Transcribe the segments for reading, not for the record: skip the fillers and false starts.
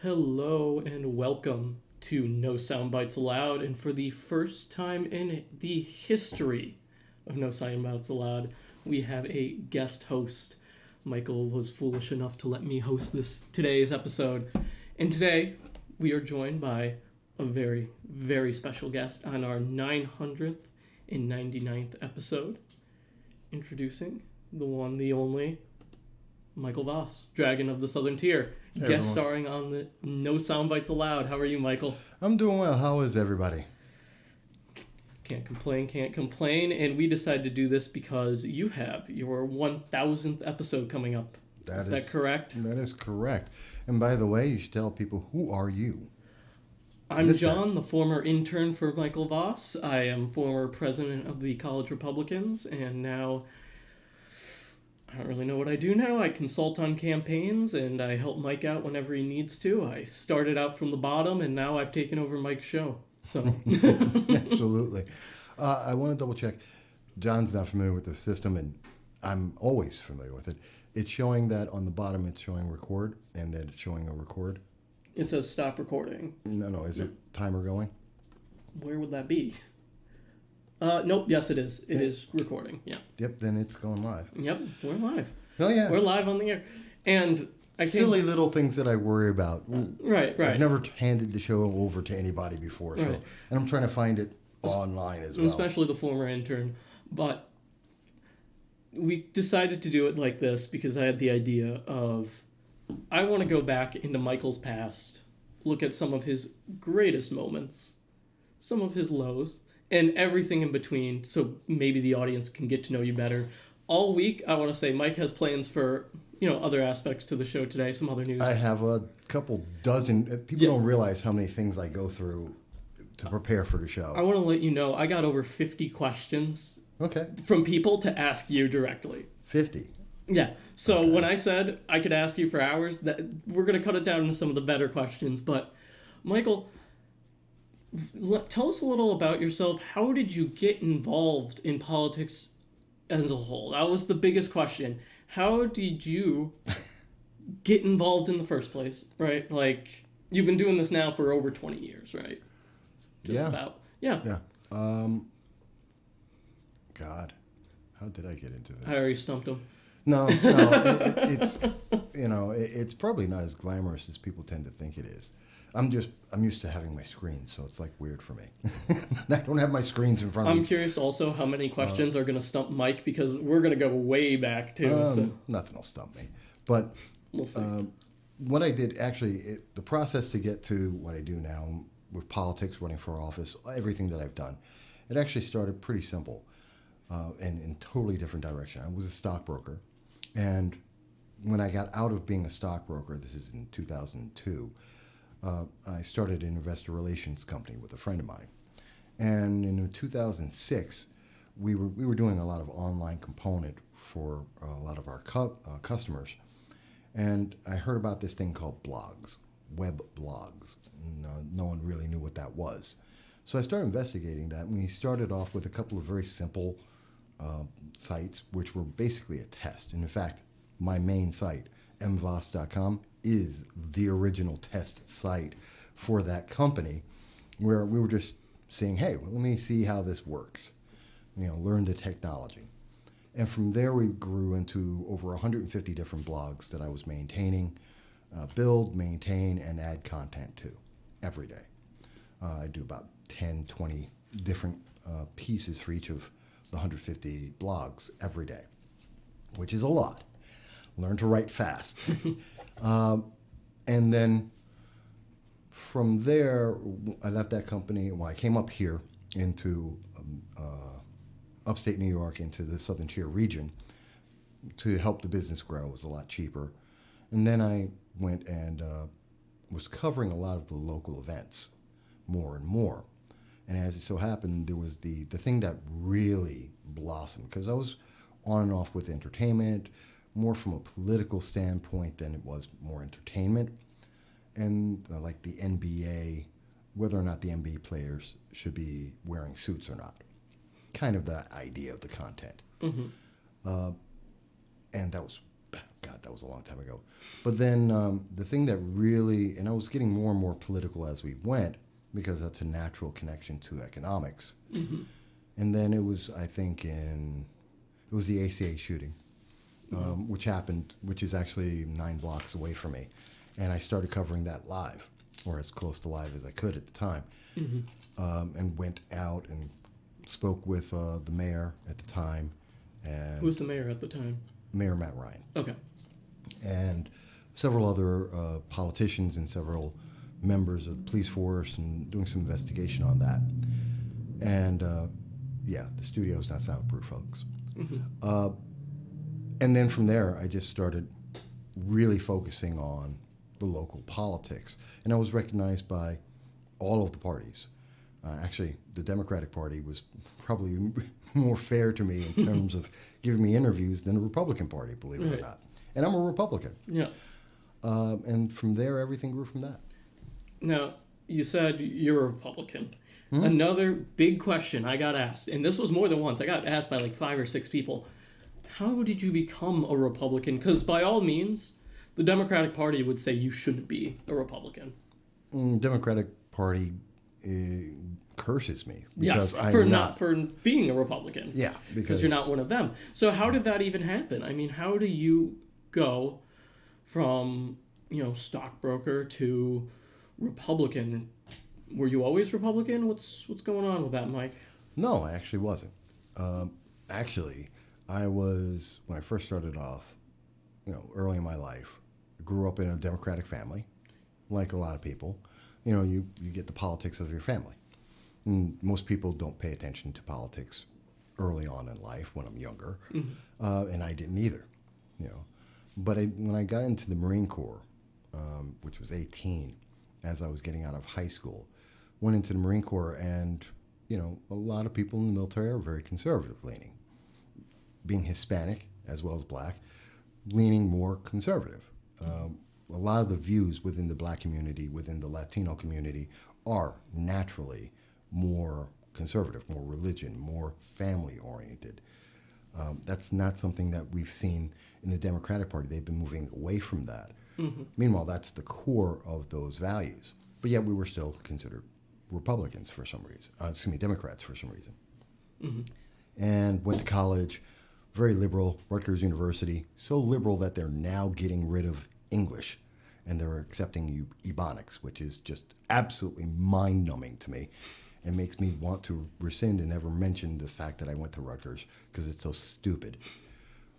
Hello and welcome to No Soundbites Allowed, and for the first time in the history of No Soundbites Allowed, we have a guest host. Michael was foolish enough to let me host today's episode, and today we are joined by a very, very special guest on our 999th episode, introducing the one, the only, Michael Vass, Dragon of the Southern Tier. Hey, Guest starring on the No Soundbites Allowed. How are you, Michael? I'm doing well. How is everybody? Can't complain. And we decided to do this because you have your 1000th episode coming up. Is that correct? That is correct. And by the way, you should tell people, who are you? I'm John, the former intern for Michael Vass. I am former president of the College Republicans, and now I don't really know what I do now. I consult on campaigns, and I help Mike out whenever he needs to. I started out from the bottom, and now I've taken over Mike's show. So Absolutely. I want to double check. John's not familiar with the system, and I'm always familiar with it. It's showing that on the bottom it's showing record, and then it's showing a record. It says stop recording. No. Is it timer going? Where would that be? Nope. Yes, it is. It is recording. Yeah. Yep. Then it's going live. Yep. We're live. Oh yeah. We're live on the air, and silly little things that I worry about. Right. I've never handed the show over to anybody before, so and I'm trying to find it online as well. Especially the former intern, but we decided to do it like this because I had the idea of I want to go back into Michael's past, look at some of his greatest moments, some of his lows, and everything in between, so maybe the audience can get to know you better. All week, I want to say Mike has plans for, other aspects to the show today, some other news. I have a couple dozen. People don't realize how many things I go through to prepare for the show. I want to let you know I got over 50 questions from people to ask you directly. 50? Yeah. So when I said I could ask you for hours, that we're going to cut it down to some of the better questions. But, Michael, tell us a little about yourself. How did you get involved in politics as a whole? That was the biggest question. How did you get involved in the first place, right? Like, you've been doing this now for over 20 years, right? Just about. Yeah. Yeah. God, how did I get into this? I already stumped him. No, it's probably not as glamorous as people tend to think it is. I'm used to having my screens, so it's like weird for me. I don't have my screens in front of me. I'm curious also how many questions are going to stump Mike, because we're going to go way back too. Nothing will stump me. But we'll see. What I did, actually, the process to get to what I do now with politics, running for office, everything that I've done, it actually started pretty simple and in totally different direction. I was a stockbroker, and when I got out of being a stockbroker, this is in 2002, I started an investor relations company with a friend of mine. And in 2006, we were doing a lot of online component for a lot of our customers. And I heard about this thing called blogs, web blogs. No one really knew what that was. So I started investigating that, and we started off with a couple of very simple sites, which were basically a test. And in fact, my main site, mvas.com, is the original test site for that company, where we were just saying, hey, let me see how this works, learn the technology. And from there we grew into over 150 different blogs that I was maintaining, build, maintain, and add content to every day. I do about 10, 20 different pieces for each of the 150 blogs every day, which is a lot. Learn to write fast. And then from there, I left that company. Well, I came up here into upstate New York, into the Southern Tier region to help the business grow. It was a lot cheaper. And then I went and was covering a lot of the local events more and more. And as it so happened, there was the thing that really blossomed, because I was on and off with entertainment, more from a political standpoint than it was more entertainment. And like the NBA, whether or not the NBA players should be wearing suits or not. Kind of the idea of the content. Mm-hmm. And that was, God, That was a long time ago. But then the thing that really, and I was getting more and more political as we went, because that's a natural connection to economics. Mm-hmm. And then it was, I think, it was the ACA shooting, which is actually 9 blocks away from me. And I started covering that live, or as close to live as I could at the time, and went out and spoke with the mayor at the time. And who was the mayor at the time? Mayor Matt Ryan. Okay. And several other politicians and several members of the police force, and doing some investigation on that. And the studio's not soundproof, folks. Mm-hmm. And then from there, I just started really focusing on the local politics. And I was recognized by all of the parties. Actually, the Democratic Party was probably more fair to me in terms of giving me interviews than the Republican Party, believe it or not. And I'm a Republican. Yeah. And from there, everything grew from that. Now, you said you're a Republican. Mm-hmm. Another big question I got asked, and this was more than once. I got asked by like 5 or 6 people, how did you become a Republican? Because by all means, the Democratic Party would say you shouldn't be a Republican. Democratic Party curses me. Yes, for being a Republican. Yeah, because you're not one of them. So how did that even happen? I mean, how do you go from, stockbroker to Republican? Were you always Republican? What's going on with that, Mike? No, I actually wasn't. Actually, I was, when I first started off, early in my life, I grew up in a Democratic family, like a lot of people. You get the politics of your family. And most people don't pay attention to politics early on in life when I'm younger, and I didn't either, But when I got into the Marine Corps, which was 18, as I was getting out of high school, went into the Marine Corps, and a lot of people in the military are very conservative leaning. Being Hispanic as well as black, leaning more conservative. A lot of the views within the black community, within the Latino community, are naturally more conservative, more religion, more family-oriented. That's not something that we've seen in the Democratic Party. They've been moving away from that. Mm-hmm. Meanwhile, that's the core of those values. But yet we were still considered Republicans for some reason. Democrats for some reason. Mm-hmm. And went to college, very liberal, Rutgers University, so liberal that they're now getting rid of English, and they're accepting Ebonics, which is just absolutely mind-numbing to me, and makes me want to rescind and never mention the fact that I went to Rutgers, because it's so stupid.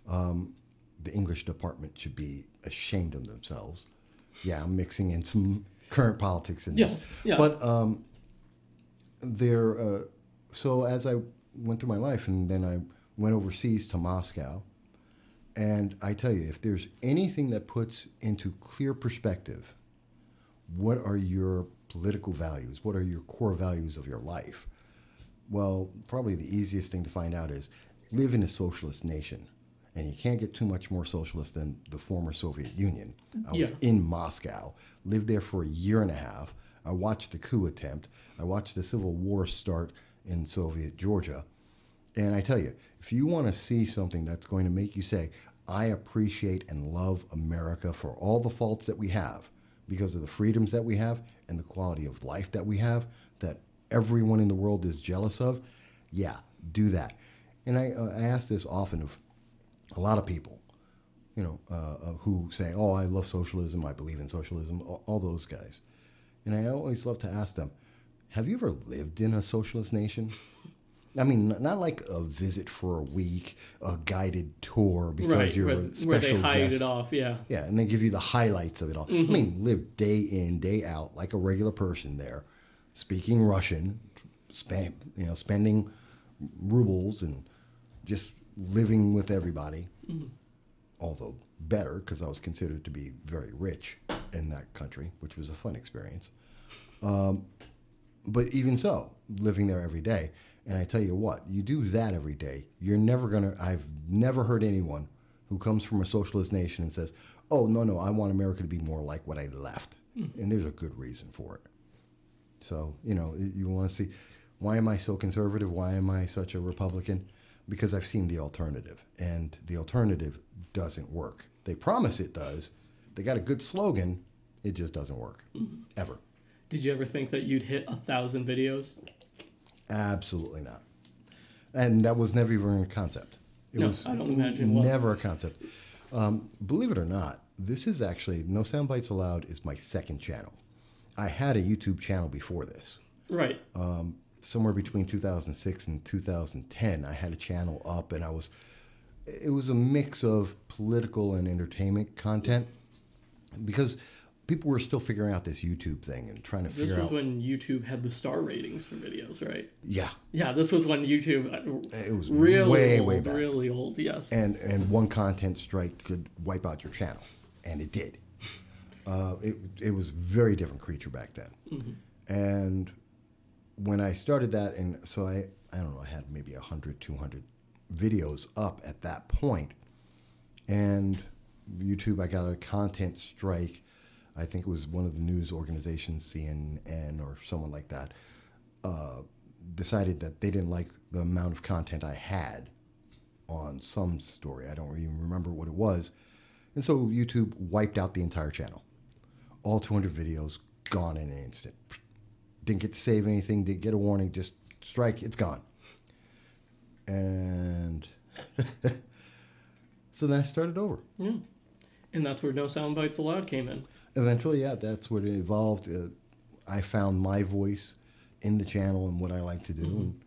The English department should be ashamed of themselves. Yeah, I'm mixing in some current politics in this. Yes. But so as I went through my life, and then I went overseas to Moscow, and I tell you, if there's anything that puts into clear perspective what are your political values, what are your core values of your life, well, probably the easiest thing to find out is live in a socialist nation. And you can't get too much more socialist than the former Soviet Union. I was in Moscow, lived there for a year and a half. I watched the coup attempt. I watched the civil war start in Soviet Georgia. And I tell you, if you want to see something that's going to make you say, I appreciate and love America for all the faults that we have, because of the freedoms that we have and the quality of life that we have, that everyone in the world is jealous of, do that. And I ask this often of a lot of people, who say, oh, I love socialism, I believe in socialism, all those guys. And I always love to ask them, have you ever lived in a socialist nation? I mean, not like a visit for a week, a guided tour because you're a special guest. Where they hide it off, yeah. Yeah, and they give you the highlights of it all. Mm-hmm. I mean, live day in, day out like a regular person there, speaking Russian, spending rubles and just living with everybody, although better because I was considered to be very rich in that country, which was a fun experience. But even so, living there every day, and I tell you what, you do that every day, I've never heard anyone who comes from a socialist nation and says, oh, no, I want America to be more like what I left. And there's a good reason for it. So, you want to see, why am I so conservative? Why am I such a Republican? Because I've seen the alternative, and the alternative doesn't work. They promise it does. They got a good slogan. It just doesn't work. Ever. Did you ever think that you'd hit 1,000 videos? Absolutely not. And that was never even a concept. I don't imagine it was. Never a concept. Believe it or not, this is actually, No Soundbites Allowed is my second channel. I had a YouTube channel before this. Right. Somewhere between 2006 and 2010, I had a channel up, and it was a mix of political and entertainment content, because people were still figuring out this YouTube thing and trying to figure out. This was when YouTube had the star ratings for videos, right? Yeah. Yeah, this was when YouTube. It was really way old, back. really old, yes. And one content strike could wipe out your channel, and it did. It was a very different creature back then. Mm-hmm. And when I started that, and so I don't know, I had maybe 100, 200 videos up at that point. And YouTube, I got a content strike. I think it was one of the news organizations, CNN or someone like that, decided that they didn't like the amount of content I had on some story. I don't even remember what it was. And so YouTube wiped out the entire channel. All 200 videos gone in an instant. Didn't get to save anything, didn't get a warning, just strike, it's gone. And so then I started over. Yeah. And that's where No Soundbites Allowed came in. Eventually, yeah, that's what it evolved. I found my voice in the channel and what I like to do, and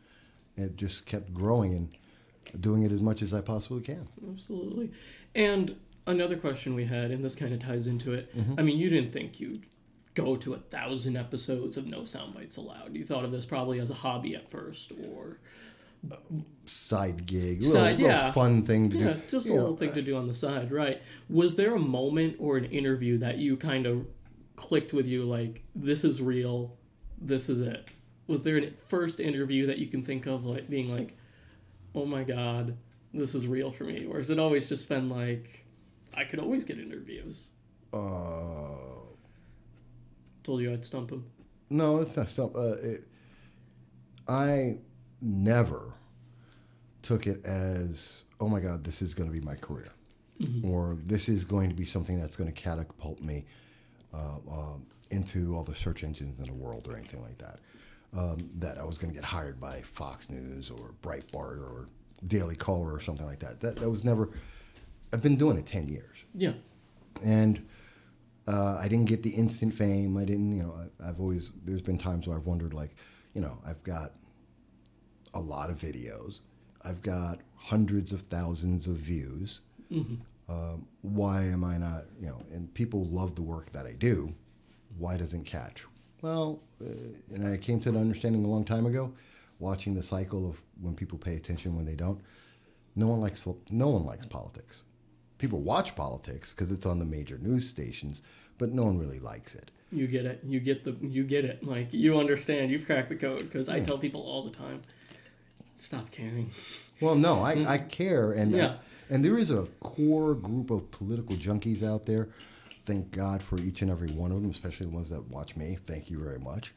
it just kept growing and doing it as much as I possibly can. Absolutely. And another question we had, and this kind of ties into it. I mean, you didn't think you'd go to 1,000 episodes of No Soundbites Allowed. You thought of this probably as a hobby at first, or side gig, little fun thing to do. Yeah, just a little thing to do on the side, right? Was there a moment or an interview that you kind of clicked with you, like, this is real, this is it? Was there a first interview that you can think of, like, being like, oh my God, this is real for me? Or has it always just been like, I could always get interviews? Told you I'd stump him. No, it's not stump. I never took it as, oh my God, this is going to be my career. Or this is going to be something that's going to catapult me into all the search engines in the world or anything like that. That I was going to get hired by Fox News or Breitbart or Daily Caller or something like that. That was never, I've been doing it 10 years. Yeah. And I didn't get the instant fame. I didn't, I've always, there's been times where I've wondered, like, I've got a lot of videos. I've got hundreds of thousands of views. Why am I not, and people love the work that I do. Why doesn't it catch? Well, and I came to the understanding a long time ago, watching the cycle of when people pay attention, when they don't. No one likes politics. People watch politics because it's on the major news stations, but no one really likes it. You get it. You get it. Like, you understand. You've cracked the code, because I tell people all the time, stop caring. Well, no, I care, and and there is a core group of political junkies out there. Thank God for each and every one of them, especially the ones that watch me. Thank you very much.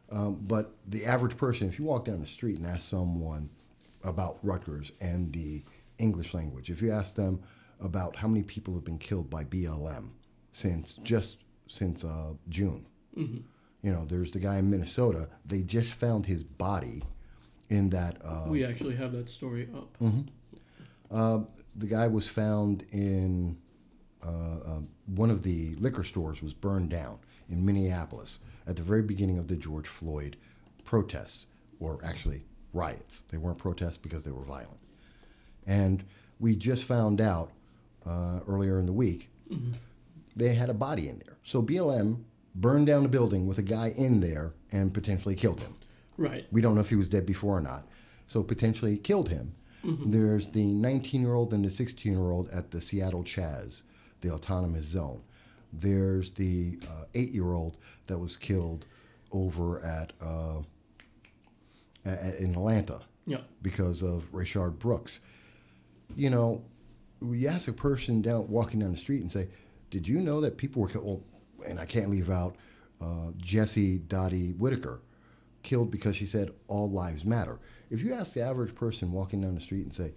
But the average person, if you walk down the street and ask someone about Rutgers and the English language, if you ask them about how many people have been killed by BLM since June. There's the guy in Minnesota. They just found his body in that. We actually have that story up. The guy was found in one of the liquor stores was burned down in Minneapolis at the very beginning of the George Floyd protests, or actually riots. They weren't protests because they were violent. And we just found out earlier in the week, they had a body in there. So BLM burned down a building with a guy in there and potentially killed him. Right. We don't know if he was dead before or not. So potentially killed him. There's the 19-year-old and the 16-year-old at the Seattle Chaz, the autonomous zone. There's the 8-year-old that was killed over at in Atlanta because of Rayshard Brooks. We ask a person walking down the street and say, did you know that people were killed? Well, and I can't leave out Jessie Dottie Whitaker, killed because she said all lives matter. If you ask the average person walking down the street and say,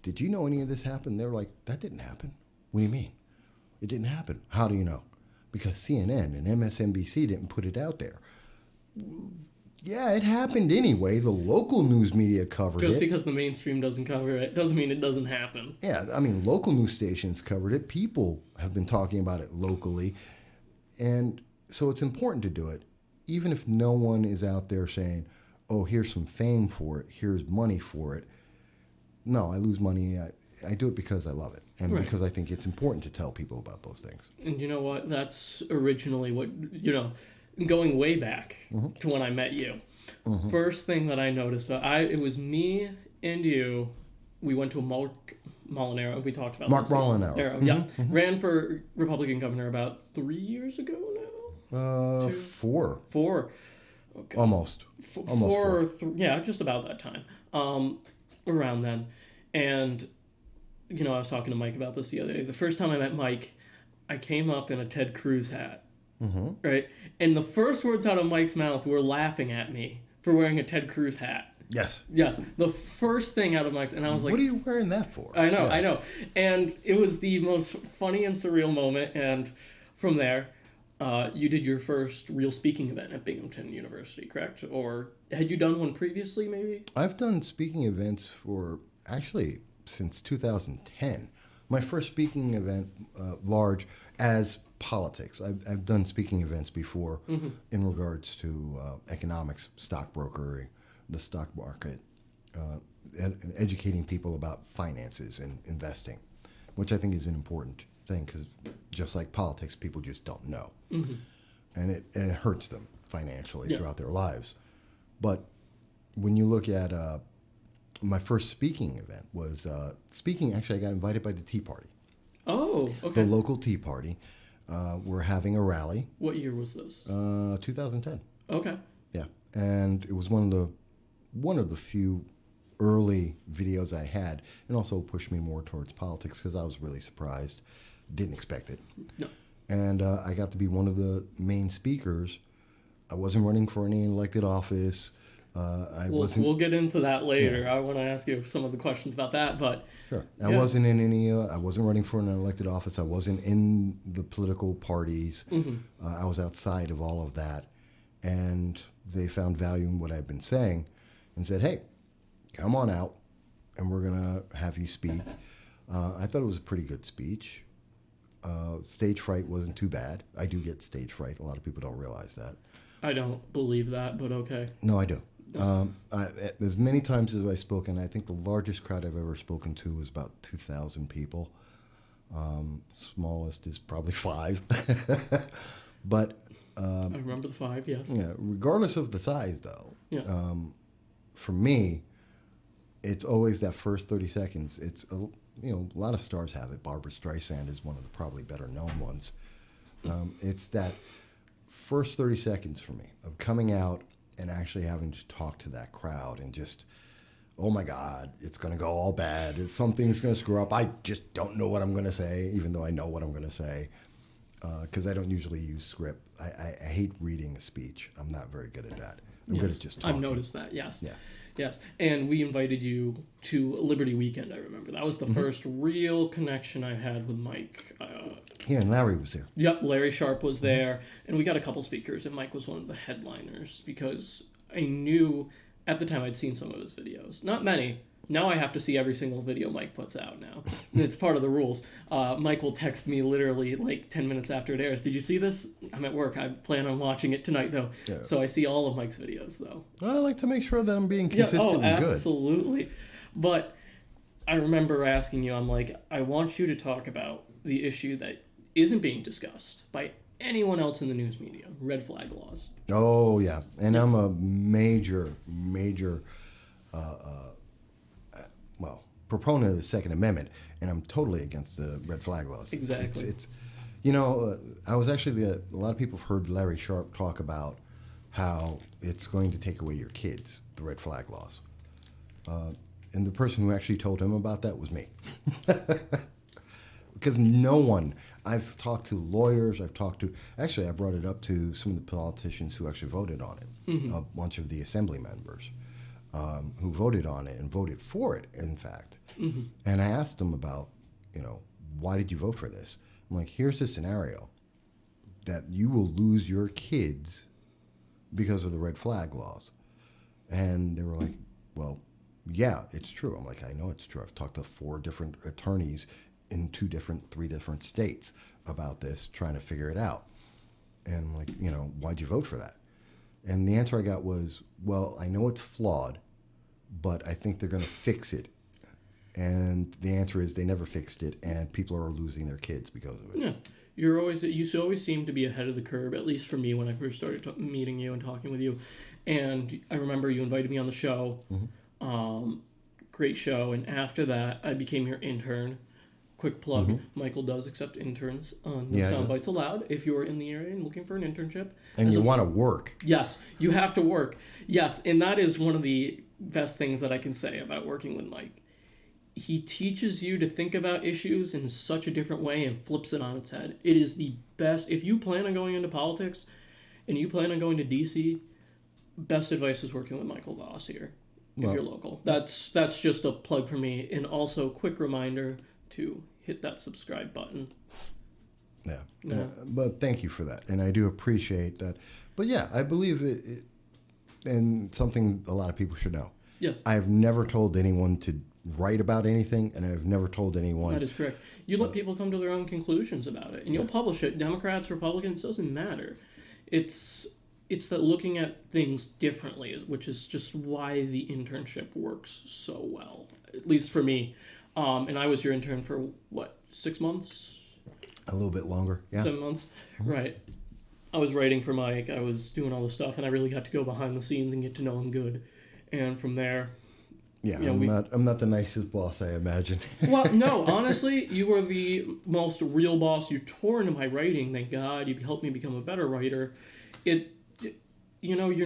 did you know any of this happened? They're like, that didn't happen. What do you mean? It didn't happen. How do you know? Because CNN and MSNBC didn't put it out there. Yeah, it happened anyway. The local news media covered it. Just because the mainstream doesn't cover it doesn't mean it doesn't happen. Yeah, I mean, local news stations covered it. People have been talking about it locally. And so it's important to do it, even if no one is out there saying, oh, here's some fame for it, here's money for it. No, I lose money. I do it because I love it, and because I think it's important to tell people about those things. And you know what? That's originally what, going way back to when I met you. First thing that I noticed, it was me and you. We went to a Mark Molinaro. We talked about Mark this. Molinaro. Yeah. Ran for Republican governor about 3 years ago now? 4. 4. Okay. Almost. Four. Yeah, just about that time. Around then. And, I was talking to Mike about this the other day. The first time I met Mike, I came up in a Ted Cruz hat. Right? And the first words out of Mike's mouth were laughing at me for wearing a Ted Cruz hat. Yes. The first thing out of Mike's, and I was like, what are you wearing that for? I know. And it was the most funny and surreal moment. And from there, you did your first real speaking event at Binghamton University, correct? Or had you done one previously, maybe? I've done speaking events for, actually, since 2010. My first speaking event, large, as politics. I've done speaking events before in regards to economics, stockbrokering, the stock market, and educating people about finances and investing, which I think is an important thing because just like politics, people just don't know. And it hurts them financially throughout their lives. But when you look at my first speaking event was actually I got invited by the Tea Party. Oh, okay. The local Tea Party. We're having a rally. What year was this? 2010. Okay. Yeah, and it was one of the few early videos I had, and also pushed me more towards politics because I was really surprised, didn't expect it. No. And I got to be one of the main speakers. I wasn't running for any elected office. We'll get into that later. Yeah. I want to ask you some of the questions about that, but sure. I wasn't in any. I wasn't running for an elected office. I wasn't in the political parties. I was outside of all of that, and they found value in what I've been saying, and said, "Hey, come on out, and we're gonna have you speak." I thought it was a pretty good speech. Stage fright wasn't too bad. I do get stage fright. A lot of people don't realize that. I don't believe that, but okay. No, I do. As many times as I've spoken, I think the largest crowd I've ever spoken to was about 2,000 people. Smallest is probably 5. But I remember the 5, yes. Yeah, regardless of the size, though, for me, it's always that first 30 seconds. It's a lot of stars have it. Barbra Streisand is one of the probably better known ones. It's that first 30 seconds for me of coming out and actually having to talk to that crowd and just, oh my God, it's going to go all bad. Something's going to screw up. I just don't know what I'm going to say, even though I know what I'm going to say, because I don't usually use script. I hate reading a speech. I'm not very good at that. I'm good at just talking. I've noticed that, yes. Yeah. Yes, and we invited you to Liberty Weekend, I remember. That was the first real connection I had with Mike. And Larry was there. Yep, Larry Sharp was there, and we got a couple speakers, and Mike was one of the headliners because I knew at the time I'd seen some of his videos. Not many. Now I have to see every single video Mike puts out now. It's part of the rules. Mike will text me literally like 10 minutes after it airs. Did you see this? I'm at work. I plan on watching it tonight, though. Yeah. So I see all of Mike's videos, though. Well, I like to make sure that I'm being consistent and good. Absolutely. But I remember asking you, I'm like, I want you to talk about the issue that isn't being discussed by anyone else in the news media, red flag laws. Oh, yeah. And I'm a major proponent of the Second Amendment, and I'm totally against the red flag laws. Exactly. It's I was actually a lot of people have heard Larry Sharp talk about how it's going to take away your kids, the red flag laws. And the person who actually told him about that was me. Because no one, I've talked to lawyers, I brought it up to some of the politicians who actually voted on it, a bunch of the assembly members. Who voted on it and voted for it, in fact. And I asked them about, why did you vote for this? I'm I'm like, here's the scenario that you will lose your kids because of the red flag laws. And they were like, well, yeah, it's true. I'm like, I know it's true. I've talked to 4 different attorneys in 3 different states about this, trying to figure it out. And I'm like, why'd you vote for that? And the answer I got was, well, I know it's flawed, but I think they're going to fix it. And the answer is they never fixed it, and people are losing their kids because of it. Yeah. You always seem to be ahead of the curve, at least for me when I first started meeting you and talking with you. And I remember you invited me on the show. Mm-hmm. Great show. And after that, I became your intern. Quick plug, mm-hmm. Michael does accept interns on Soundbites Allowed if you're in the area and looking for an internship. And you want to work. Yes, you have to work. Yes, and that is one of the best things that I can say about working with Mike. He teaches you to think about issues in such a different way and flips it on its head. It is the best. If you plan on going into politics and you plan on going to D.C., best advice is working with Michael Vass here if you're local. That's just a plug for me. And also, quick reminder to hit that subscribe button. Yeah. But thank you for that. And I do appreciate that. But yeah, I believe it and something a lot of people should know. Yes. I've never told anyone to write about anything, and I've never told anyone. That is correct. You let people come to their own conclusions about it, and you'll publish it. Democrats, Republicans, doesn't matter. It's that looking at things differently, which is just why the internship works so well, at least for me. And I was your intern for, 6 months? A little bit longer, yeah. 7 months? Mm-hmm. Right. I was writing for Mike, I was doing all this stuff, and I really got to go behind the scenes and get to know him good. And from there... Yeah, I'm not the nicest boss, I imagine. Well, no, honestly, you were the most real boss. You tore into my writing, thank God. You helped me become a better writer. You're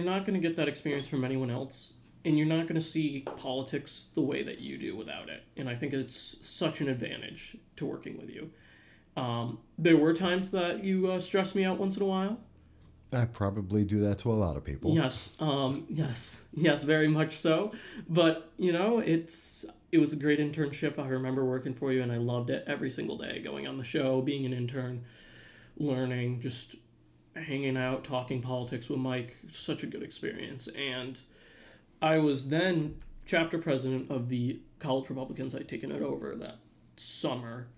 not going to get that experience from anyone else, and you're not going to see politics the way that you do without it. And I think it's such an advantage to working with you. There were times that you stressed me out once in a while. I probably do that to a lot of people. Yes, yes, very much so. But, it was a great internship. I remember working for you, and I loved it every single day, going on the show, being an intern, learning, just hanging out, talking politics with Mike. Such a good experience. And I was then chapter president of the College Republicans. I'd taken it over that summer.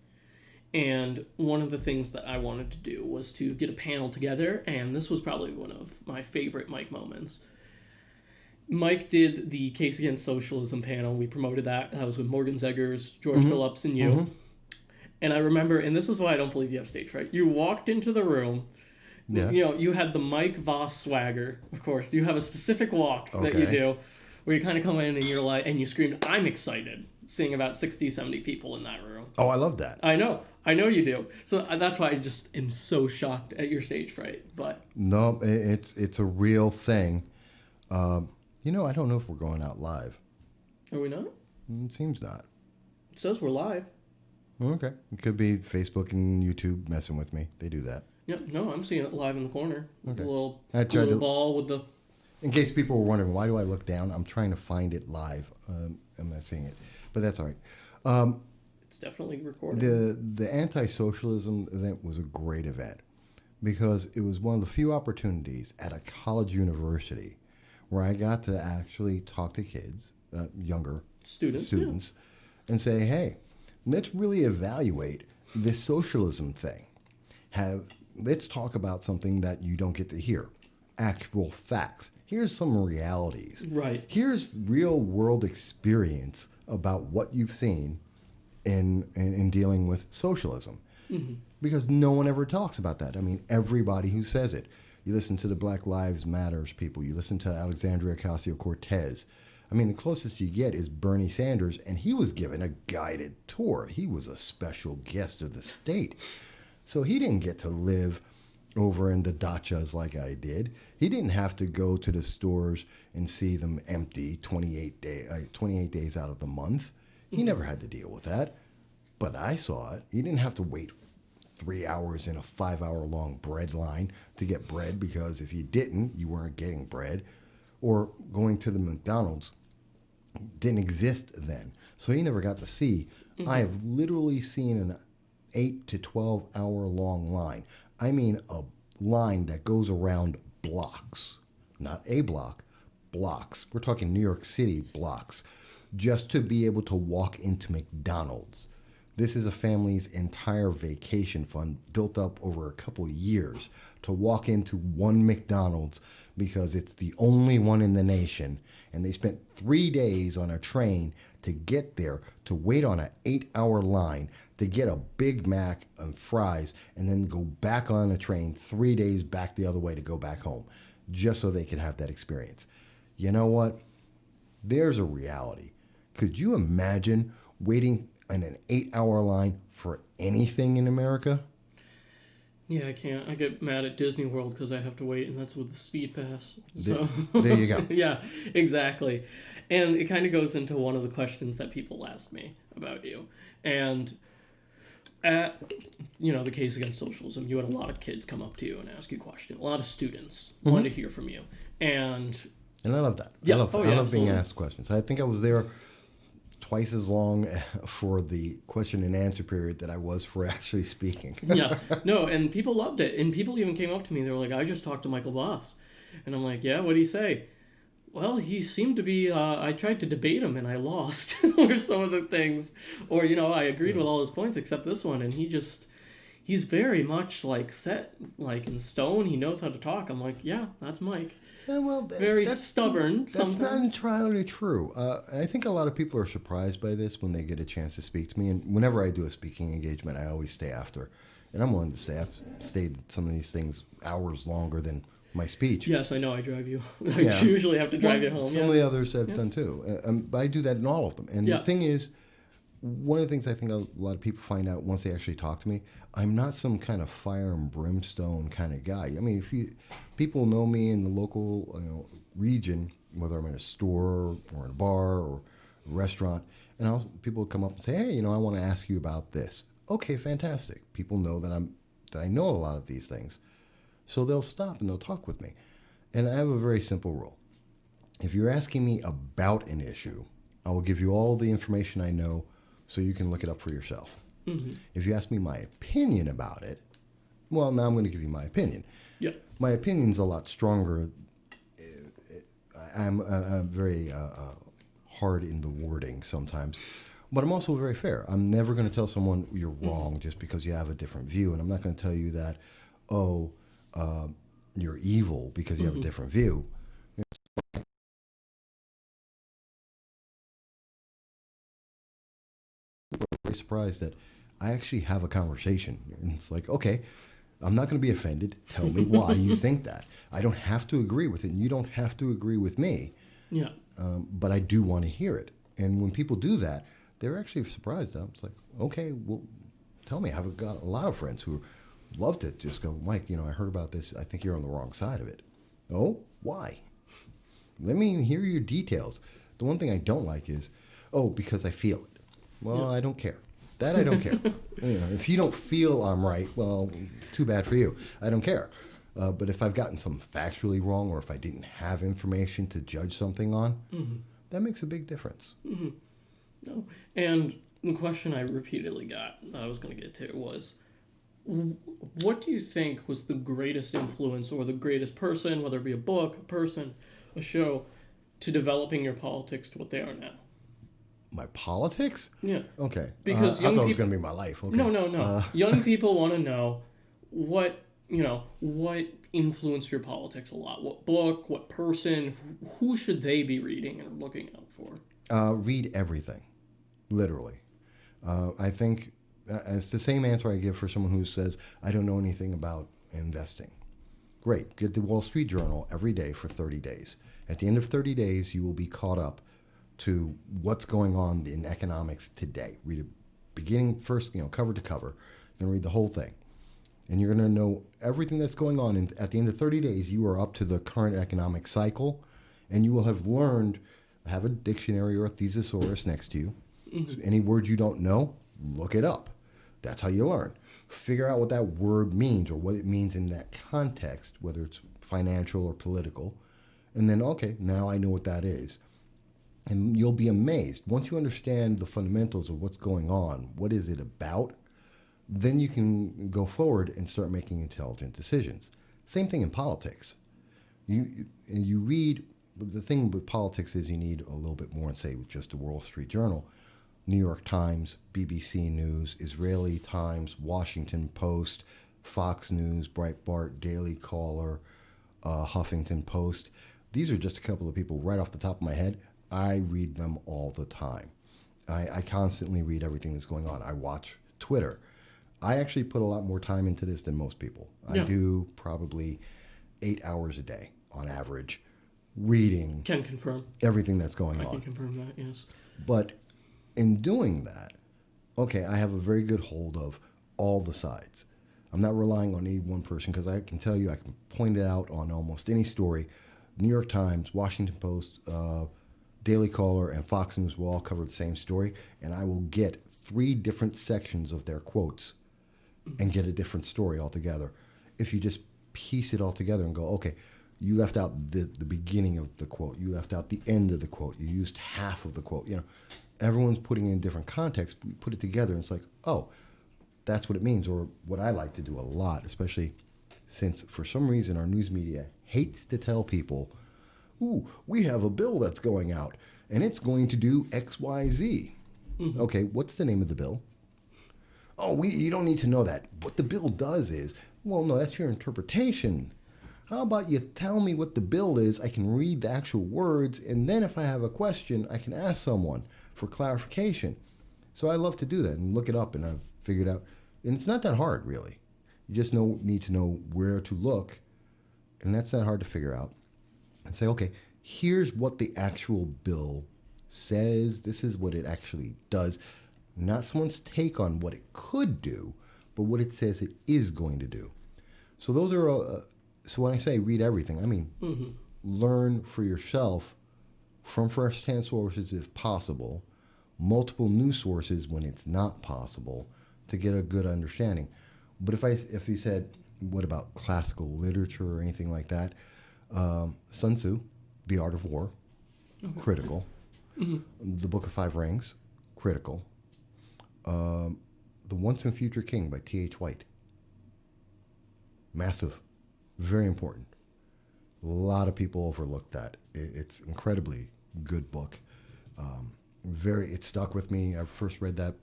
And one of the things that I wanted to do was to get a panel together, and this was probably one of my favorite Mike moments. Mike did the Case Against Socialism panel. We promoted that. That was with Morgan Zeggers, George mm-hmm. Phillips, and you. Mm-hmm. And I remember, and this is why I don't believe you have stage fright. You walked into the room. Yeah. You had the Mike Vass swagger, of course. You have a specific walk that you do where you kind of come in and you're like, and you screamed, "I'm excited," seeing about 60, 70 people in that room. Oh, I love that. I know you do. So that's why I just am so shocked at your stage fright. But no, it's a real thing. I don't know if we're going out live. Are we not? It seems not. It says we're live. Okay. It could be Facebook and YouTube messing with me. They do that. Yeah, no, I'm seeing it live in the corner. Okay. A little ball with the... In case people were wondering, why do I look down? I'm trying to find it live. I'm not seeing it. But that's all right. It's definitely recorded. The anti-socialism event was a great event because it was one of the few opportunities at a college university where I got to actually talk to kids, younger students and say, hey, let's really evaluate this socialism thing. Let's talk about something that you don't get to hear, actual facts. Here's some realities. Right. Here's real world experience about what you've seen in dealing with socialism. Mm-hmm. Because no one ever talks about that. I mean, everybody who says it. You listen to the Black Lives Matters people. You listen to Alexandria Ocasio-Cortez. I mean, the closest you get is Bernie Sanders, and he was given a guided tour. He was a special guest of the state. So he didn't get to live over in the dachas like I did. He didn't have to go to the stores and see them empty 28 days out of the month. He never had to deal with that. But I saw it. He didn't have to wait 3 hours in a 5-hour-long bread line to get bread, because if you didn't, you weren't getting bread. Or going to the McDonald's didn't exist then. So he never got to see. Mm-hmm. I have literally seen 8 to 12 hour long line. I mean a line that goes around blocks, not a block, blocks. We're talking New York City blocks, just to be able to walk into McDonald's. This is a family's entire vacation fund built up over a couple of years to walk into one McDonald's because it's the only one in the nation. And they spent 3 days on a train to get there, to wait on an 8-hour line, to get a Big Mac and fries, and then go back on a train 3 days back the other way to go back home, just so they could have that experience. You know what? There's a reality. Could you imagine waiting in an 8-hour line for anything in America? Yeah, I can't. I get mad at Disney World because I have to wait, and that's with the speed pass. So there you go. Yeah, exactly. And it kind of goes into one of the questions that people ask me about you. And at, the case against socialism, you had a lot of kids come up to you and ask you questions. A lot of students wanted to hear from you. And I love that. Yeah. I love being asked questions. I think I was there twice as long for the question and answer period that I was for actually speaking. Yes. No, and people loved it. And people even came up to me. They were like, I just talked to Michael Vass. And I'm like, yeah, what did he say? Well, he seemed to be, I tried to debate him and I lost, or some of the things. Or, I agreed with all his points except this one. And he's very much set in stone. He knows how to talk. I'm like, yeah, that's Mike. Well, very stubborn sometimes. That's not entirely true. I think a lot of people are surprised by this when they get a chance to speak to me. And whenever I do a speaking engagement, I always stay after. And I'm willing to stay. I've stayed at some of these things hours longer than my speech. Yes, I know. I drive you. I usually have to drive you home. Some of the others I've done too. But I do that in all of them. And the thing is, one of the things I think a lot of people find out once they actually talk to me, I'm not some kind of fire and brimstone kind of guy. I mean, people know me in the local region, whether I'm in a store or in a bar or a restaurant, and people will come up and say, hey, I want to ask you about this. Okay, fantastic. People know that I know a lot of these things. So they'll stop and they'll talk with me. And I have a very simple rule. If you're asking me about an issue, I will give you all the information I know so you can look it up for yourself. Mm-hmm. If you ask me my opinion about it, well, now I'm going to give you my opinion. Yeah. My opinion's a lot stronger. I'm very hard in the wording sometimes, but I'm also very fair. I'm never going to tell someone you're wrong just because you have a different view, and I'm not going to tell you that, you're evil because you have a different view. Very surprised that I actually have a conversation. And it's like, okay, I'm not going to be offended. Tell me why you think that. I don't have to agree with it, and you don't have to agree with me. Yeah. But I do want to hear it. And when people do that, they're actually surprised. It's like, okay, well, tell me. I've got a lot of friends who love to just go, Mike, I heard about this. I think you're on the wrong side of it. Oh, why? Let me hear your details. The one thing I don't like is, because I feel it. Well, I don't care. That I don't care. If you don't feel I'm right, well, too bad for you. I don't care. But if I've gotten something factually wrong, or if I didn't have information to judge something on, that makes a big difference. Mm-hmm. No. And the question I repeatedly got that I was going to get to was, what do you think was the greatest influence or the greatest person, whether it be a book, a person, a show, to developing your politics to what they are now? My politics? Yeah. Okay. Because I thought it was going to be my life. Okay. No. Young people want to know what influenced your politics a lot. What book, what person, who should they be reading and looking out for? Read everything. Literally. I think it's the same answer I give for someone who says, I don't know anything about investing. Great. Get the Wall Street Journal every day for 30 days. At the end of 30 days, you will be caught up to what's going on in economics today. Read it beginning first, cover to cover. You're going to read the whole thing. And you're going to know everything that's going on. And at the end of 30 days, you are up to the current economic cycle. And you will have learned, have a dictionary or a thesaurus next to you. Mm-hmm. Any words you don't know, look it up. That's how you learn. Figure out what that word means or what it means in that context, whether it's financial or political. And then, okay, now I know what that is. And you'll be amazed. Once you understand the fundamentals of what's going on, what is it about, then you can go forward and start making intelligent decisions. Same thing in politics. You read, the thing with politics is you need a little bit more than, say, with just the Wall Street Journal. New York Times, BBC News, Israeli Times, Washington Post, Fox News, Breitbart, Daily Caller, Huffington Post. These are just a couple of people right off the top of my head. I read them all the time. I constantly read everything that's going on. I watch Twitter. I actually put a lot more time into this than most people. Yeah. I do probably 8 hours a day on average reading. Can confirm. Everything that's going on. I can confirm that, yes. But in doing that, okay, I have a very good hold of all the sides. I'm not relying on any one person because I can tell you, I can point it out on almost any story. New York Times, Washington Post, Daily Caller, and Fox News will all cover the same story, and I will get 3 different sections of their quotes and get a different story altogether. If you just piece it all together and go, okay, you left out the beginning of the quote, you left out the end of the quote, you used half of the quote, everyone's putting in different context. We put it together, and it's like, oh, that's what it means. Or what I like to do a lot, especially since for some reason our news media hates to tell people, ooh, we have a bill that's going out, and it's going to do X, Y, Z. Mm-hmm. Okay, what's the name of the bill? Oh, you don't need to know that. What the bill does is, well, no, that's your interpretation. How about you tell me what the bill is? I can read the actual words, and then if I have a question, I can ask someone for clarification. So I love to do that and look it up, and I've figured out, and it's not that hard, really. You just need to know where to look, and that's not hard to figure out. And say, okay, here's what the actual bill says. This is what it actually does. Not someone's take on what it could do, but what it says it is going to do. So those are, so when I say read everything, I mean learn for yourself from first-hand sources if possible, multiple news sources when it's not possible, to get a good understanding. But if you said, what about classical literature or anything like that? Sun Tzu, The Art of War, critical. Mm-hmm. The Book of Five Rings, critical. The Once and Future King by T.H. White. Massive. Very important. A lot of people overlook that. It's incredibly good book. It stuck with me. I first read that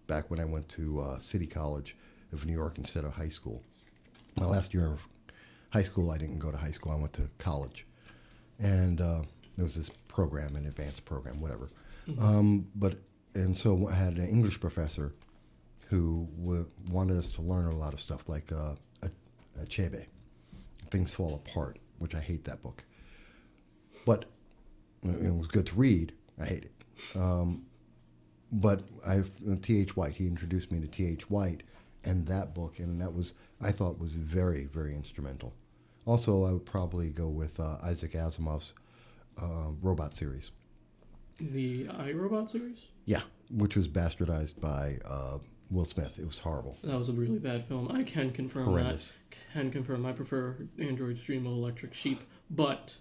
back when I went to City College of New York instead of high school. My last year of high school, I didn't go to high school. I went to college. And there was this program, an advanced program, whatever. Mm-hmm. And so I had an English professor who wanted us to learn a lot of stuff, like Achebe, Things Fall Apart, which I hate that book. But it was good to read. I hate it. But T.H. White, he introduced me to T.H. White and that book, and I thought was very, very instrumental. Also, I would probably go with Isaac Asimov's Robot series. The iRobot series? Yeah, which was bastardized by Will Smith. It was horrible. That was a really bad film. I can confirm Horrendous. I prefer Android's Dream of Electric Sheep, but...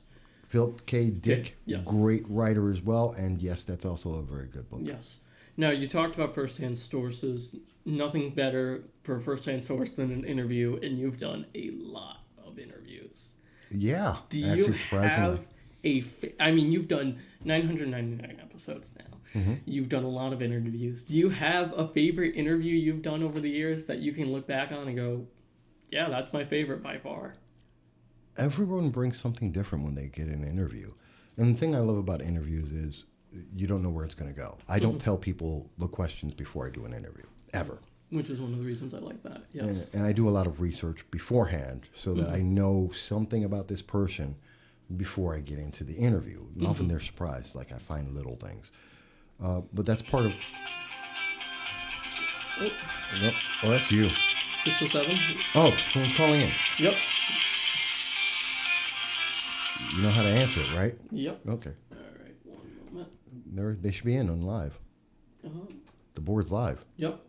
Philip K. Dick, yes. Great writer as well, and yes, that's also a very good book. Yes. Now, you talked about first-hand sources. Nothing better for a first-hand source than an interview, and you've done a lot of interviews. Yeah, do you have you've done 999 episodes now. Mm-hmm. You've done a lot of interviews. Do you have a favorite interview you've done over the years that you can look back on and go, yeah, that's my favorite by far? Everyone brings something different when they get an interview. And the thing I love about interviews is you don't know where it's going to go. I don't tell people the questions before I do an interview, ever. Which is one of the reasons I like that, yes. And I do a lot of research beforehand so that I know something about this person before I get into the interview. And often they're surprised, like I find little things. But that's part of... Oh, nope. Oh, that's you. 607? Oh, someone's calling in. Yep. You know how to answer it, right? Yep. Okay. All right, one moment. They should be in on live. The board's live. Yep.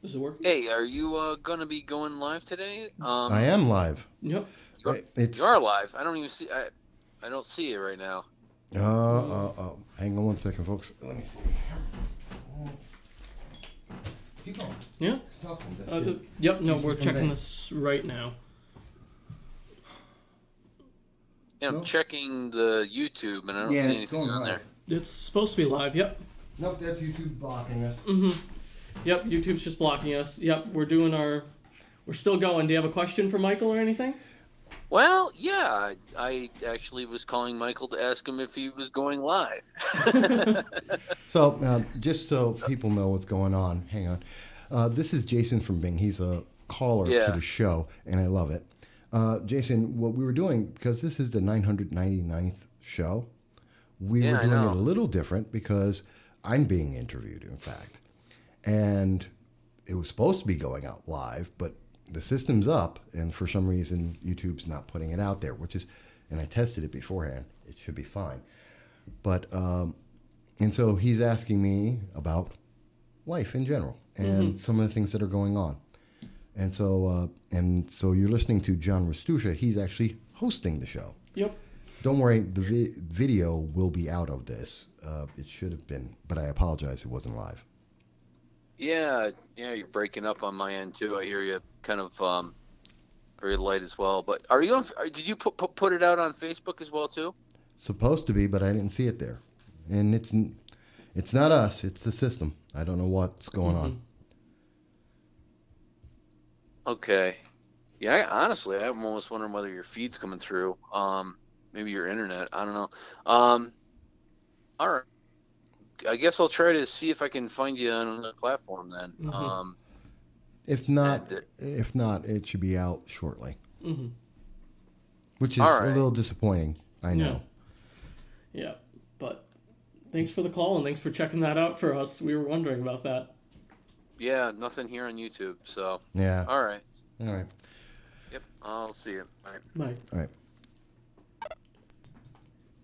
Is it working? Hey, are you going to be going live today? I am live. Yep. You are live. I don't even see. I don't see it right now. Hang on one second, folks. Let me see. Keep going. Yeah. Yep. No, we're checking this right now. Yeah, I'm checking the YouTube, and I don't see anything on there. It's supposed to be live. Yep. Nope, that's YouTube blocking us. Yep, YouTube's just blocking us. Yep, we're still going. Do you have a question for Michael or anything? Well, yeah, I actually was calling Michael to ask him if he was going live. So, just so people know what's going on, hang on. This is Jason from Bing. He's a caller to the show, and I love it. Jason, what we were doing, because this is the 999th show, we were doing it a little different because I'm being interviewed, in fact. And it was supposed to be going out live, but the system's up, and for some reason, YouTube's not putting it out there, and I tested it beforehand. It should be fine. But, and so he's asking me about life in general and some of the things that are going on. And so you're listening to John Rastusha. He's actually hosting the show. Yep. Don't worry, the video will be out of this. It should have been, but I apologize, it wasn't live. Yeah, you're breaking up on my end too. I hear you kind of very light as well. But are you on? Did you put it out on Facebook as well too? Supposed to be, but I didn't see it there. And it's not us, it's the system. I don't know what's going on. Okay. Yeah, honestly, I'm almost wondering whether your feed's coming through. Maybe your internet. I don't know. All right. I guess I'll try to see if I can find you on another platform then. If not, it should be out shortly. Which is a little disappointing, I know. Yeah, but thanks for the call and thanks for checking that out for us. We were wondering about that. Yeah, nothing here on YouTube, so. Yeah. All right. Yep, I'll see you. All right. Bye. All right.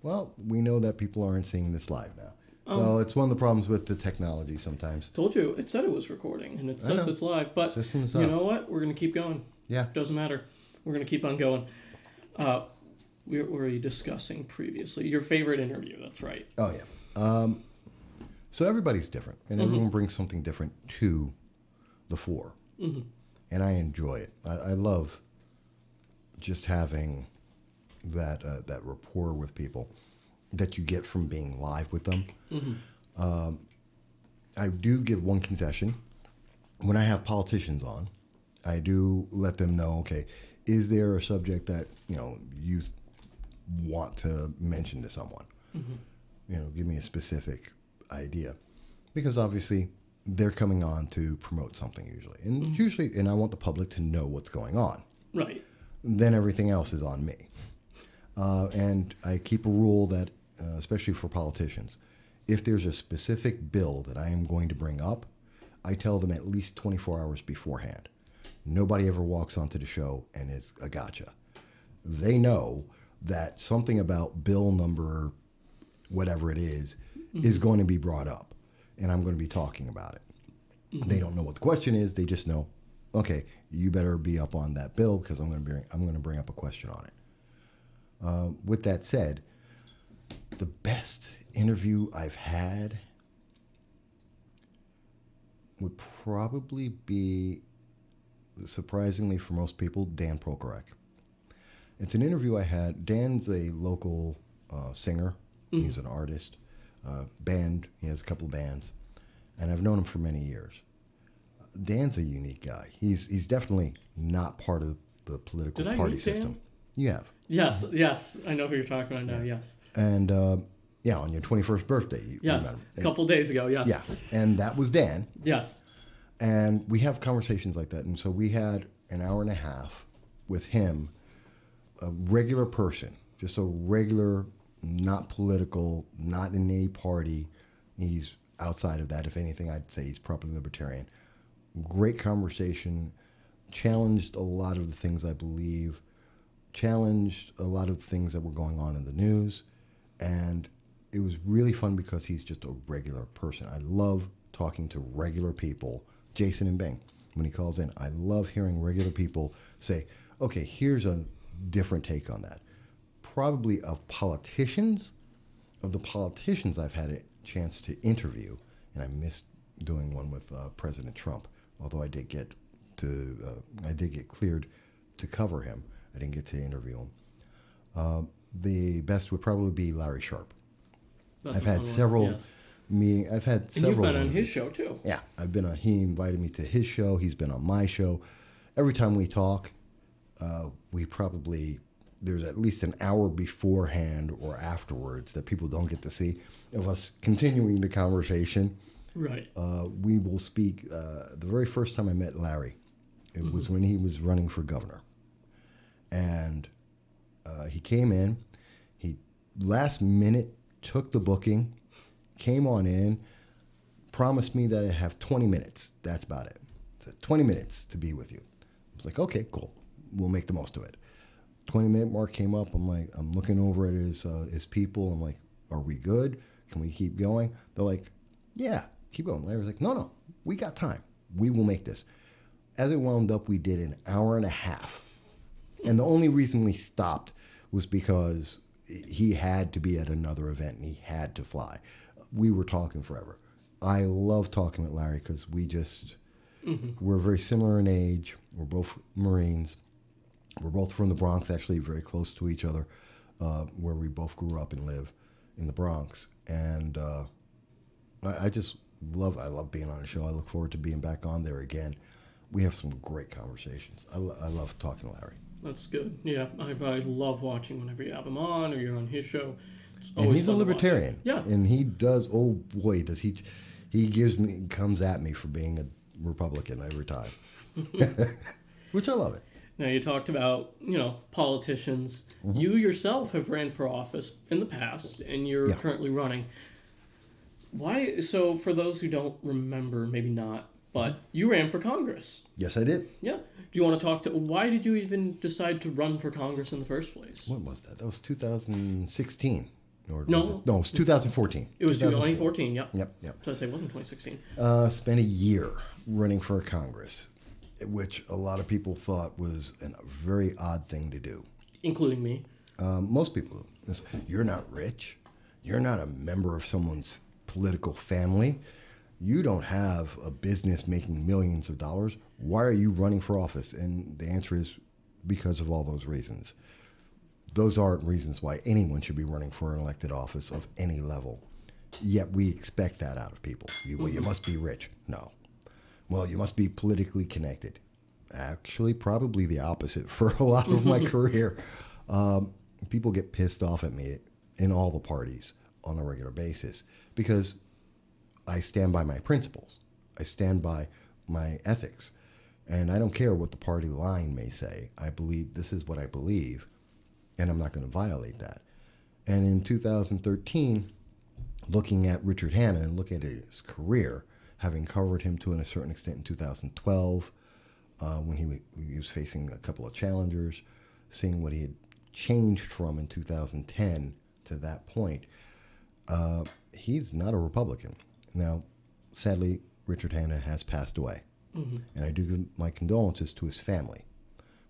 Well, we know that people aren't seeing this live now. So it's one of the problems with the technology sometimes. Told you, it said it was recording, and it says it's live. But System's you up. know what? We're going to keep going. Yeah. Doesn't matter. We're going to keep on going. What were you discussing previously? Your favorite interview, that's right. Oh, yeah. So everybody's different, and everyone brings something different to the fore. And I enjoy it. I love just having that rapport with people that you get from being live with them. I do give one concession. When I have politicians on, I do let them know, okay, is there a subject that, you want to mention to someone? Give me a specific idea. Because obviously they're coming on to promote something usually. And I want the public to know what's going on. Right. Then everything else is on me. And I keep a rule that, especially for politicians, if there's a specific bill that I am going to bring up, I tell them at least 24 hours beforehand. Nobody ever walks onto the show and is a gotcha. They know that something about bill number, whatever it is going to be brought up, and I'm going to be talking about it. They don't know what the question is. They just know, okay, you better be up on that bill because I'm going to bring up a question on it. With that said, the best interview I've had would probably be, surprisingly for most people, Dan Prokhorek. It's an interview I had. Dan's a local singer. He's an artist. Band. He has a couple of bands. And I've known him for many years. Dan's a unique guy. He's definitely not part of the political party system. Dan? You have. Yes. I know who you're talking about now, yes. And, on your 21st birthday, you met him. A couple days ago, yes. Yeah, and that was Dan. Yes. And we have conversations like that. And so we had an hour and a half with him, a regular person, just a regular, not political, not in any party. He's outside of that. If anything, I'd say he's probably libertarian. Great conversation, challenged a lot of the things I believe, challenged a lot of the things that were going on in the news. And it was really fun because he's just a regular person. I love talking to regular people. Jason and Bing, when he calls in, I love hearing regular people say, okay, here's a different take on that. Probably of the politicians I've had a chance to interview, and I missed doing one with President Trump. Although I did get cleared to cover him. I didn't get to interview him. The best would probably be Larry Sharp. That's I've had several meetings. I've had several. And you've been on his show too. Yeah, I've been on. He invited me to his show. He's been on my show. Every time we talk, there's at least an hour beforehand or afterwards that people don't get to see of us continuing the conversation. Right. We will speak. The very first time I met Larry, it was when he was running for governor, and he came in. He last minute took the booking, came on in, promised me that I'd have 20 minutes. That's about it. So 20 minutes to be with you. I was like, okay, cool. We'll make the most of it. 20-minute mark came up. I'm looking over at his people. I'm like, are we good? Can we keep going? They're like, yeah, keep going. Larry's like, no, we got time. We will make this. As it wound up, we did an hour and a half. And the only reason we stopped was because he had to be at another event and he had to fly. We were talking forever. I love talking with Larry because we're very similar in age. We're both Marines. We're both from the Bronx, actually very close to each other, where we both grew up and live in the Bronx. And I love being on the show. I look forward to being back on there again. We have some great conversations. I love talking to Larry. That's good. Yeah, I love watching whenever you have him on or you're on his show. It's And always he's a fun to watch. libertarian. Yeah. And he does, oh boy, does he comes at me for being a Republican every time. Which I love it. Now, you talked about, politicians. Mm-hmm. You yourself have ran for office in the past, and you're currently running. Why? So, for those who don't remember, maybe not, but you ran for Congress. Yes, I did. Yeah. Do you want to talk to, why did you even decide to run for Congress in the first place? When was that? That was 2016. Or No. it was 2014. It was 2014, yep. Yep. So I say it wasn't 2016. Spent a year running for Congress, which a lot of people thought was a very odd thing to do. Including me. Most people, you're not rich. You're not a member of someone's political family. You don't have a business making millions of dollars. Why are you running for office? And the answer is because of all those reasons. Those aren't reasons why anyone should be running for an elected office of any level. Yet we expect that out of people. You must be rich. No. Well, you must be politically connected. Actually, probably the opposite for a lot of my career. People get pissed off at me in all the parties on a regular basis because I stand by my principles. I stand by my ethics. And I don't care what the party line may say. I believe this is what I believe, and I'm not going to violate that. And in 2013, looking at Richard Hanna and looking at his career, having covered him to a certain extent in 2012, when he was facing a couple of challengers, seeing what he had changed from in 2010 to that point, he's not a Republican. Now, sadly, Richard Hanna has passed away. And I do give my condolences to his family.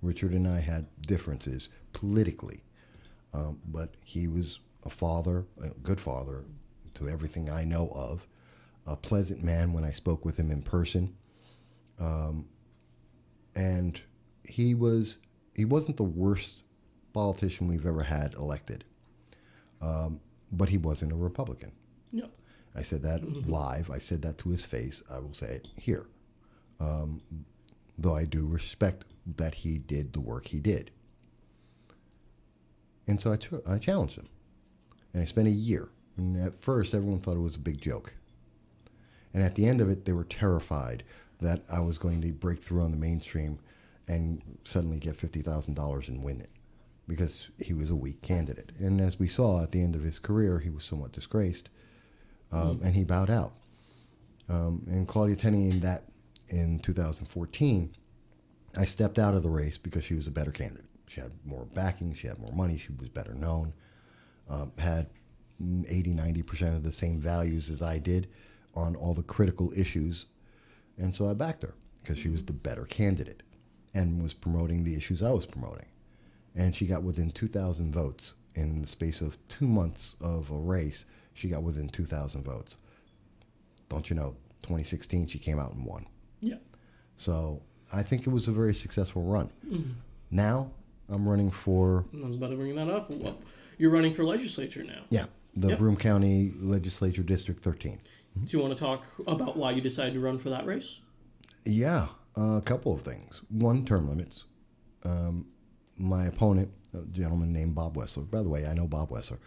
Richard and I had differences politically, but he was a father, a good father to everything I know of, a pleasant man when I spoke with him in person. And he wasn't the worst politician we've ever had elected, but he wasn't a Republican. Yep. I said that live. I said that to his face. I will say it here. Though I do respect that he did the work he did. And so I challenged him. And I spent a year. And at first, everyone thought it was a big joke. And at the end of it, they were terrified that I was going to break through on the mainstream and suddenly get $50,000 and win it. Because he was a weak candidate. And as we saw at the end of his career, he was somewhat disgraced. And he bowed out. And Claudia Tenney in 2014, I stepped out of the race because she was a better candidate. She had more backing, she had more money, she was better known, had 80-90% of the same values as I did on all the critical issues. And so I backed her because she was the better candidate and was promoting the issues I was promoting. And she got within 2,000 votes. In the space of 2 months of a race, she got within 2,000 votes. Don't you know, 2016, she came out and won. Yeah. So I think it was a very successful run. Mm-hmm. Now I'm running for... I was about to bring that up. Well, you're running for legislature now. Yeah, the Yep. Broome County Legislature District 13. Do you want to talk about why you decided to run for that race? Yeah, a couple of things. One, term limits. My opponent, a gentleman named Bob Wessler. By the way, I know Bob Wessler.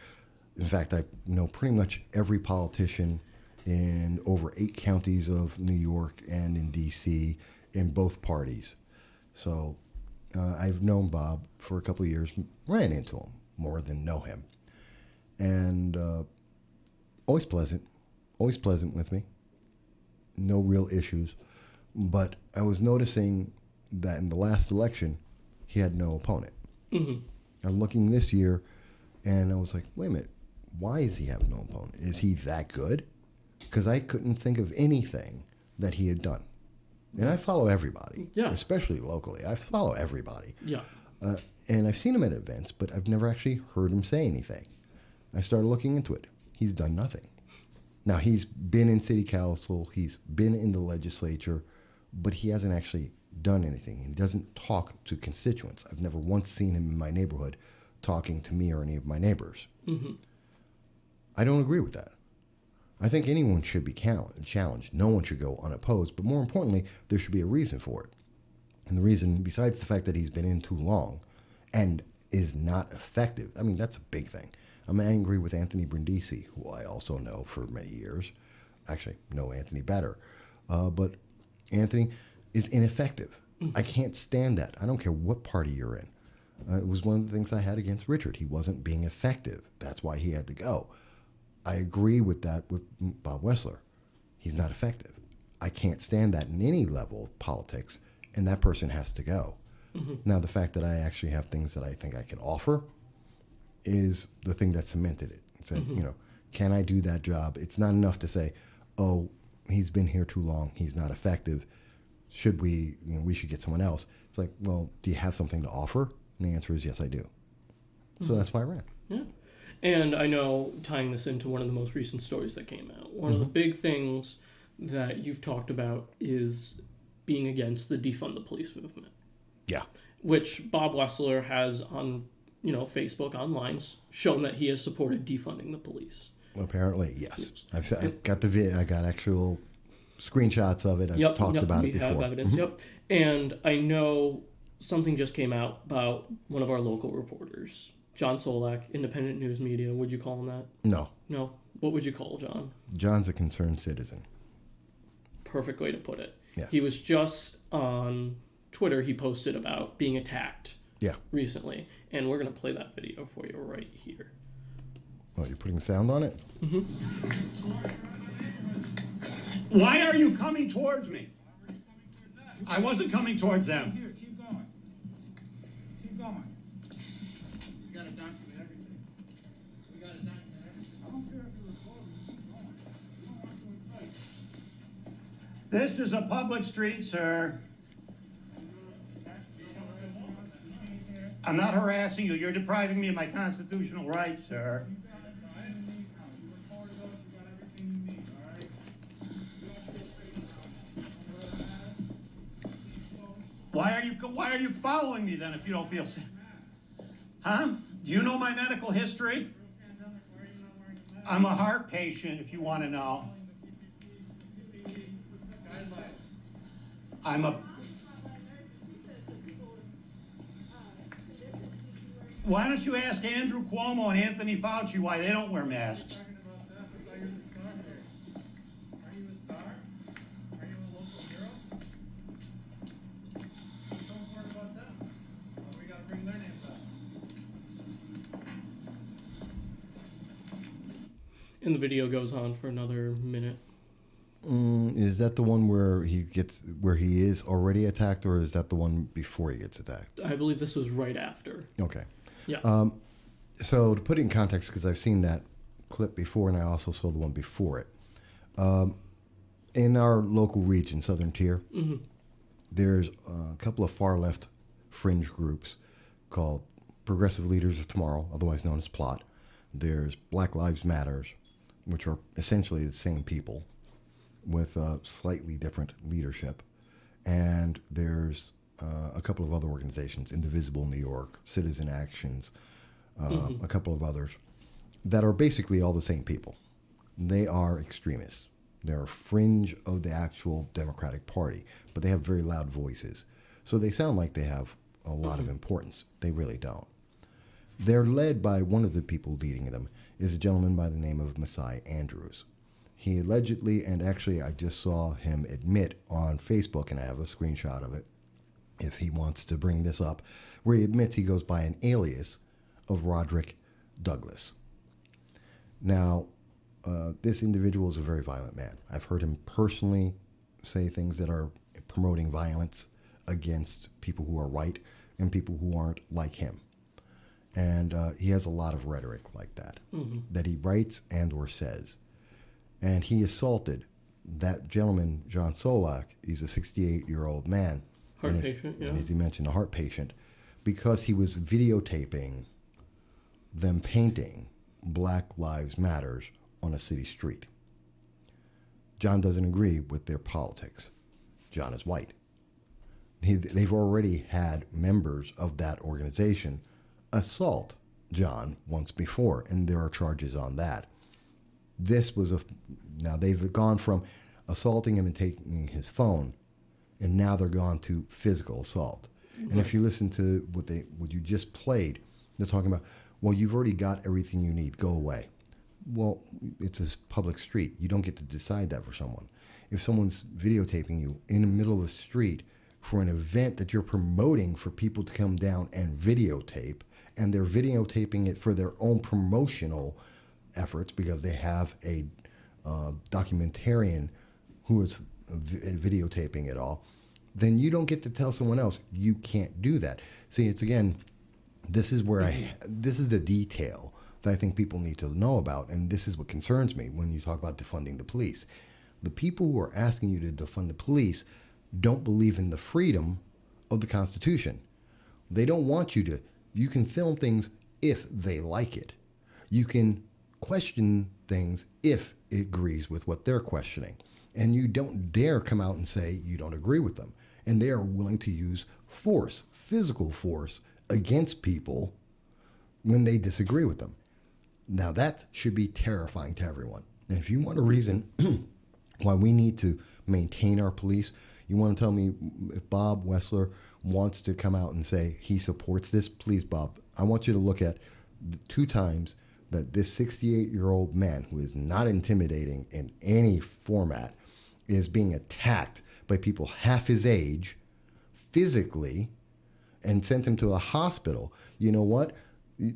In fact, I know pretty much every politician in over 8 counties of New York and in D.C. in both parties. So I've known Bob for a couple of years, ran into him more than know him. And always pleasant with me. No real issues. But I was noticing that in the last election, he had no opponent. Mm-hmm. I'm looking this year, and I was like, wait a minute, why is he having no opponent? Is he that good? Because I couldn't think of anything that he had done. And I follow everybody, especially locally. I follow everybody. Yeah. And I've seen him at events, but I've never actually heard him say anything. I started looking into it. He's done nothing. Now, he's been in city council, he's been in the legislature, but he hasn't actually done anything. He doesn't talk to constituents. I've never once seen him in my neighborhood talking to me or any of my neighbors. Mm-hmm. I don't agree with that. I think anyone should be challenged. No one should go unopposed, but more importantly, there should be a reason for it. And the reason, besides the fact that he's been in too long and is not effective, I mean, that's a big thing. I'm angry with Anthony Brindisi, who I also know for many years. Actually, know Anthony better. But Anthony is ineffective. Mm-hmm. I can't stand that. I don't care what party you're in. It was one of the things I had against Richard. He wasn't being effective. That's why he had to go. I agree with that with Bob Wessler. He's not effective. I can't stand that in any level of politics, and that person has to go. Mm-hmm. Now, the fact that I actually have things that I think I can offer is the thing that cemented it. It said, mm-hmm. Can I do that job? It's not enough to say, oh, he's been here too long, he's not effective. Should we, we should get someone else. It's like, well, do you have something to offer? And the answer is yes, I do. So mm-hmm. that's why I ran. Yeah. And I know, tying this into one of the most recent stories that came out, one mm-hmm. of the big things that you've talked about is being against the defund the police movement. Yeah. Which Bob Wessler has on, Facebook online shown that he has supported defunding the police. Apparently, yes. I've got the video. I got actual screenshots of it. I've talked about it before. We have evidence, mm-hmm. Yep. And I know something just came out about one of our local reporters, John Solak, Independent News Media. Would you call him that? No. No? What would you call John? John's a concerned citizen. Perfect way to put it. Yeah. He was just on Twitter. He posted about being attacked recently. And we're going to play that video for you right here. Oh, you're putting sound on it? Mm-hmm. Why are you coming towards me? I wasn't coming towards them. Here, keep going. Keep going. You gotta document everything. You gotta document everything. I don't care if you're recording. Keep going. You don't want to incite. This is a public street, sir. I'm not harassing you. You're depriving me of my constitutional rights, sir. Why are you following me then if you don't feel safe? Huh? Do you know my medical history? I'm a heart patient, if you want to know. Why don't you ask Andrew Cuomo and Anthony Fauci why they don't wear masks? And the video goes on for another minute. Is that the one where he is already attacked, or is that the one before he gets attacked? I believe this was right after. Okay. Yeah. So to put it in context, because I've seen that clip before, and I also saw the one before it. In our local region, Southern Tier, mm-hmm. there's a couple of far left fringe groups called Progressive Leaders of Tomorrow, otherwise known as PLOT. There's Black Lives Matters, which are essentially the same people. with slightly different leadership. And there's a couple of other organizations, Indivisible New York, Citizen Actions, a couple of others, that are basically all the same people. They are extremists. They're fringe of the actual Democratic Party, but they have very loud voices. So they sound like they have a lot of importance. They really don't. They're led by one of the people leading them is a gentleman by the name of Messiah Andrews. He allegedly, and actually I just saw him admit on Facebook, and I have a screenshot of it, if he wants to bring this up, where he admits he goes by an alias of Roderick Douglas. Now, this individual is a very violent man. I've heard him personally say things that are promoting violence against people who are white and people who aren't like him. And he has a lot of rhetoric like that, that he writes and or says. And he assaulted that gentleman, John Solak. He's a 68-year-old man. Heart patient, yeah. And as he mentioned, a heart patient, because he was videotaping them painting Black Lives Matters on a city street. John doesn't agree with their politics. John is white. They've already had members of that organization assault John once before, and there are charges on that. This was now they've gone from assaulting him and taking his phone, and now they're gone to physical assault. And if you listen to what you just played, they're talking about, well, you've already got everything you need, go away. Well, it's a public street. You don't get to decide that for someone. If someone's videotaping you in the middle of a street for an event that you're promoting for people to come down and videotape, and they're videotaping it for their own promotional efforts because they have a documentarian who is videotaping it all, then you don't get to tell someone else you can't do that. See, it's again, this is where this is the detail that I think people need to know about, and this is what concerns me when you talk about defunding the police. The people who are asking you to defund the police don't believe in the freedom of the Constitution. They don't want you to. You can film things if they like it. You can question things if it agrees with what they're questioning. And you don't dare come out and say you don't agree with them. And they are willing to use force, physical force, against people when they disagree with them. Now that should be terrifying to everyone. And if you want a reason why we need to maintain our police, you want to tell me if Bob Wessler wants to come out and say he supports this, please, Bob, I want you to look at the 2 times that this 68-year-old man, who is not intimidating in any format, is being attacked by people half his age physically and sent him to a hospital. You know what?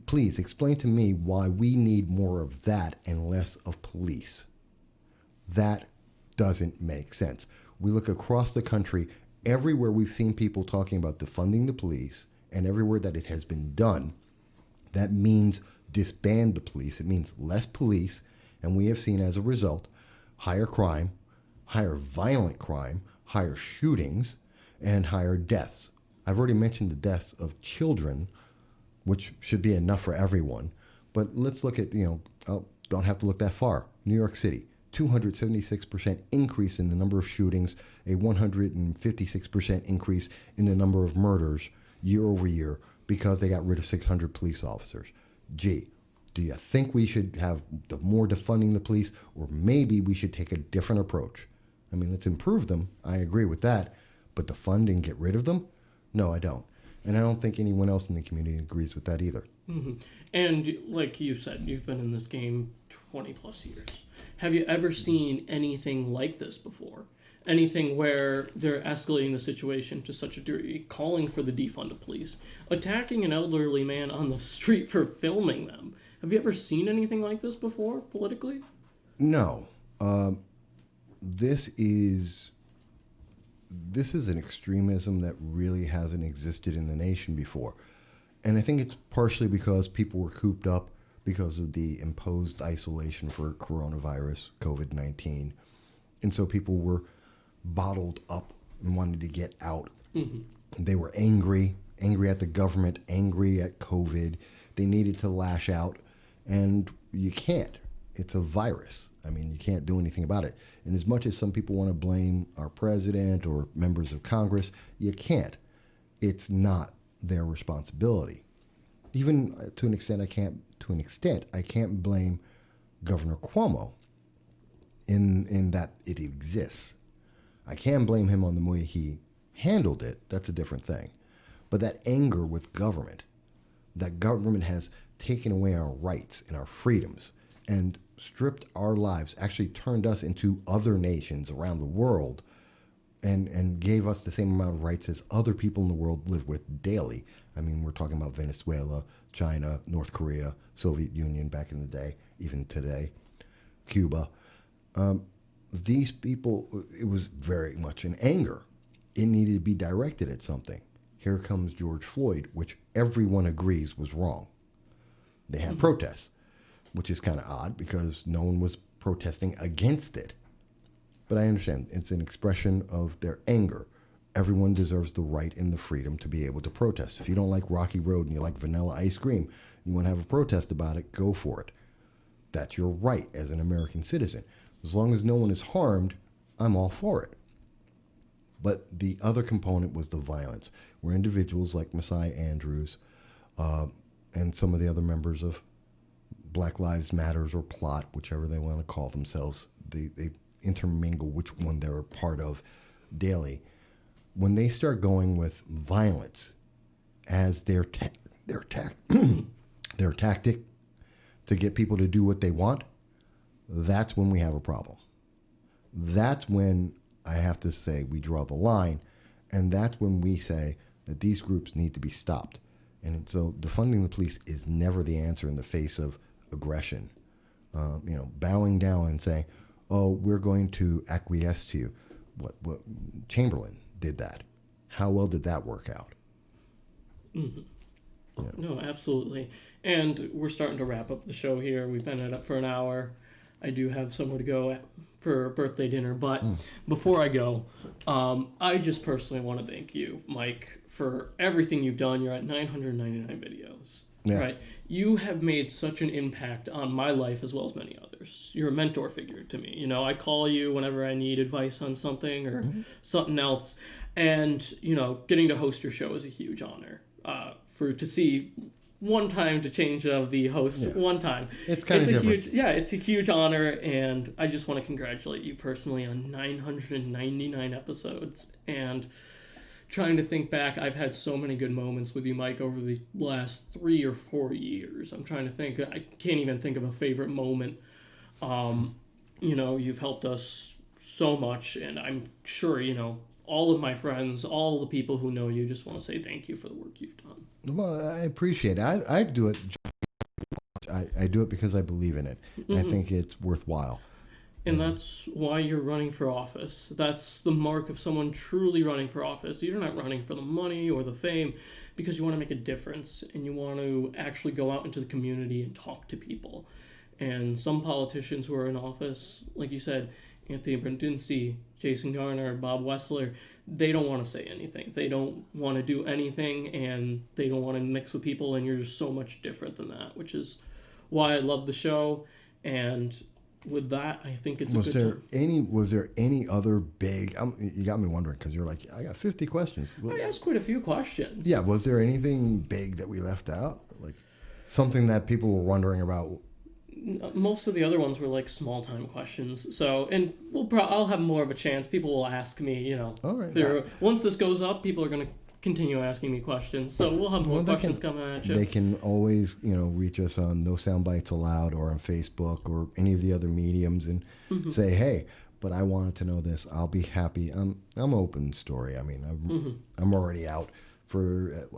Please explain to me why we need more of that and less of police. That doesn't make sense. We look across the country, everywhere we've seen people talking about defunding the police, and everywhere that it has been done, that means disband the police. It means less police, and we have seen as a result higher crime, higher violent crime, higher shootings, and higher deaths. I've already mentioned the deaths of children, which should be enough for everyone. But let's look at, don't have to look that far. New York City, 276% increase in the number of shootings, a 156% increase in the number of murders year over year because they got rid of 600 police officers. Gee, do you think we should have more defunding the police, or maybe we should take a different approach? I mean, let's improve them. I agree with that. But defund and get rid of them? No, I don't. And I don't think anyone else in the community agrees with that either. Mm-hmm. And like you said, you've been in this game 20 plus years. Have you ever seen anything like this before? Anything where they're escalating the situation to such a degree, calling for the defund of police, attacking an elderly man on the street for filming them? Have you ever seen anything like this before, politically? No. This is an extremism that really hasn't existed in the nation before. And I think it's partially because people were cooped up because of the imposed isolation for coronavirus, COVID-19. And so people were bottled up and wanted to get out. Mm-hmm. They were angry at the government, angry at COVID. They needed to lash out, and you can't. it's a virus. I mean, you can't do anything about it. And as much as some people want to blame our president or members of Congress, you can't. It's not their responsibility. Even to an extent, I can't blame Governor Cuomo in that it exists. I can blame him on the way he handled it. That's a different thing. But that anger with government, that government has taken away our rights and our freedoms and stripped our lives, actually turned us into other nations around the world and gave us the same amount of rights as other people in the world live with daily. I mean, we're talking about Venezuela, China, North Korea, Soviet Union back in the day, even today, Cuba. These people, it was very much in anger. It needed to be directed at something. Here comes George Floyd, which everyone agrees was wrong. They had protests, which is kind of odd because no one was protesting against it. But I understand it's an expression of their anger. Everyone deserves the right and the freedom to be able to protest. If you don't like Rocky Road and you like vanilla ice cream, you want to have a protest about it, go for it. That's your right as an American citizen. As long as no one is harmed, I'm all for it. But the other component was the violence, where individuals like Messiah Andrews and some of the other members of Black Lives Matters or Plot, whichever they want to call themselves, they intermingle which one they're a part of daily. When they start going with violence as their tactic to get people to do what they want, that's when we have a problem. That's when I have to say we draw the line, and that's when we say that these groups need to be stopped. And so defunding the police is never the answer in the face of aggression. Bowing down and saying, oh, we're going to acquiesce to you. What Chamberlain did that. How well did that work out? Mm-hmm. Yeah. No, absolutely. And we're starting to wrap up the show here. We've been at it for an hour. I do have somewhere to go for birthday dinner, but before I go, I just personally want to thank you, Mike, for everything you've done. You're at 999 videos, right? You have made such an impact on my life as well as many others. You're a mentor figure to me. I call you whenever I need advice on something or something else, and getting to host your show is a huge honor. To see one time to change of the host one time. It's a huge honor, and I just want to congratulate you personally on 999 episodes. And trying to think back, I've had so many good moments with you, Mike, over the last 3 or 4 years. I'm trying to think. I can't even think of a favorite moment. You've helped us so much, and I'm sure, all of my friends, all the people who know you, just want to say thank you for the work you've done. Well, I appreciate it. I do it. I do it because I believe in it. Mm-hmm. I think it's worthwhile. And that's why you're running for office. That's the mark of someone truly running for office. You're not running for the money or the fame, because you want to make a difference and you want to actually go out into the community and talk to people. And some politicians who are in office, like you said, Anthony Brandinski, Jason Garner, Bob Wessler, they don't want to say anything. They don't want to do anything, and they don't want to mix with people, and you're just so much different than that, which is why I love the show. And with that, I think it's was there any other big, you got me wondering, because you're like, I got 50 questions. I asked quite a few questions. Yeah, was there anything big that we left out? Like something that people were wondering about? Most of the other ones were like small time questions. So, and I'll have more of a chance. People will ask me, All right, once this goes up, people are going to continue asking me questions. So we'll have more questions coming at you. They can always, reach us on No Soundbites Allowed or on Facebook or any of the other mediums and say, hey, but I wanted to know this. I'll be happy. I'm open story. I mean, I'm already out for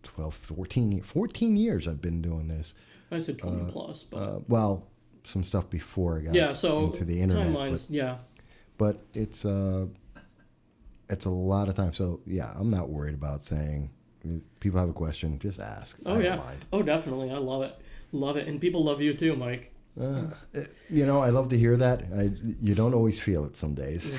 14 years I've been doing this. I said 20 plus, but well, some stuff before I got into the internet. Timelines, but it's a lot of time. So I'm not worried about saying, if people have a question, just ask. Oh I don't mind. Oh, definitely. I love it, and people love you too, Mike. I love to hear that. You don't always feel it some days.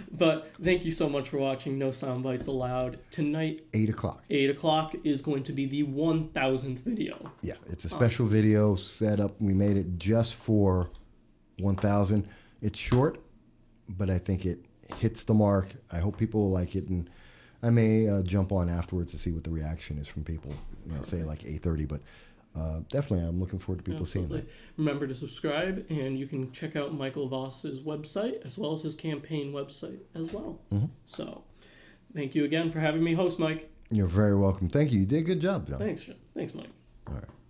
But thank you so much for watching No Soundbites Allowed. Tonight, 8 o'clock. 8 o'clock is going to be the 1,000th video. Yeah, it's a special video set up. We made it just for 1,000. It's short, but I think it hits the mark. I hope people will like it, and I may jump on afterwards to see what the reaction is from people. Say like 8:30, but definitely I'm looking forward to people seeing that. Remember to subscribe, and you can check out Michael Vass's website as well as his campaign website as well. So, thank you again for having me host, Mike. You're very welcome. Thank you. You did a good job, John. Thanks, Mike. All right.